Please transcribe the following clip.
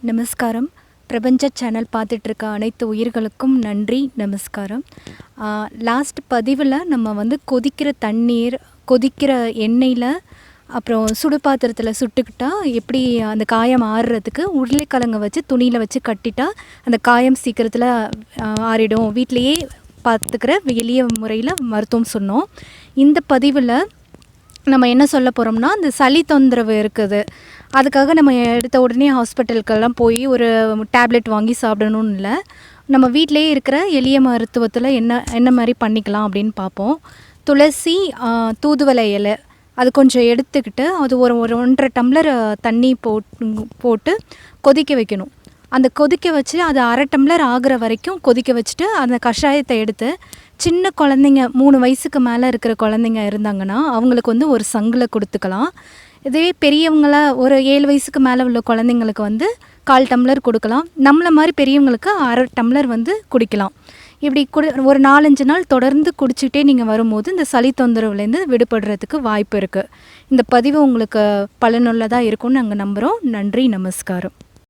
நமஸ்காரம். பிரபஞ்ச சேனல் பார்த்துட்ருக்க அனைத்து உயிர்களுக்கும் நன்றி, நமஸ்காரம். லாஸ்ட் பதிவில் நம்ம கொதிக்கிற தண்ணீர், கொதிக்கிற எண்ணெயில், அப்புறம் சுடு பாத்திரத்தில் சுட்டுக்கிட்டா எப்படி அந்த காயம் ஆறுறதுக்கு உருளைக்கிழங்க வச்சு துணியில் வச்சு கட்டிட்டா அந்த காயம் சீக்கிரத்தில் ஆறிடும், வீட்டிலையே பார்த்துக்கிற எளிய முறையில் மருத்துவம் சொன்னோம். இந்த பதிவில் நம்ம என்ன சொல்ல போகிறோம்னா, அந்த சளி தொந்தரவு இருக்குது, அதுக்காக நம்ம எடுத்த உடனே ஹாஸ்பிட்டலுக்கெல்லாம் போய் ஒரு டேப்லெட் வாங்கி சாப்பிடணும்னு இல்லை. நம்ம வீட்டிலேயே இருக்கிற எளிய மருத்துவத்தில் என்ன மாதிரி பண்ணிக்கலாம் அப்படின்னு பார்ப்போம். துளசி, தூதுவளை இலை, அது கொஞ்சம் எடுத்துக்கிட்டு அது ஒரு 1.5 டம்ளர் தண்ணி போட்டு கொதிக்க வைக்கணும். அந்த கொதிக்க வச்சு அது 1/2 டம்ளர் ஆகிற வரைக்கும் கொதிக்க வச்சுட்டு அந்த கஷாயத்தை எடுத்து சின்ன குழந்தைங்க 3 வயசுக்கு மேலே இருக்கிற குழந்தைங்க இருந்தாங்கன்னா அவங்களுக்கு ஒரு சங்கில் கொடுத்துக்கலாம். இதே பெரியவங்கள ஒரு 7 வயசுக்கு மேலே உள்ள குழந்தைங்களுக்கு 1/4 டம்ளர் கொடுக்கலாம். நம்மளை மாதிரி பெரியவங்களுக்கு 1/2 டம்ளர் குடிக்கலாம். இப்படி ஒரு 4-5 நாள் தொடர்ந்து குடிச்சிக்கிட்டே நீங்கள் வரும்போது இந்த சளி தொந்தரவுலேருந்து விடுபடுறதுக்கு வாய்ப்பு இருக்குது. இந்த பதிவு உங்களுக்கு பலனுள்ளதாக இருக்கும்னு நாங்கள் நம்புகிறோம். நன்றி, நமஸ்காரம்.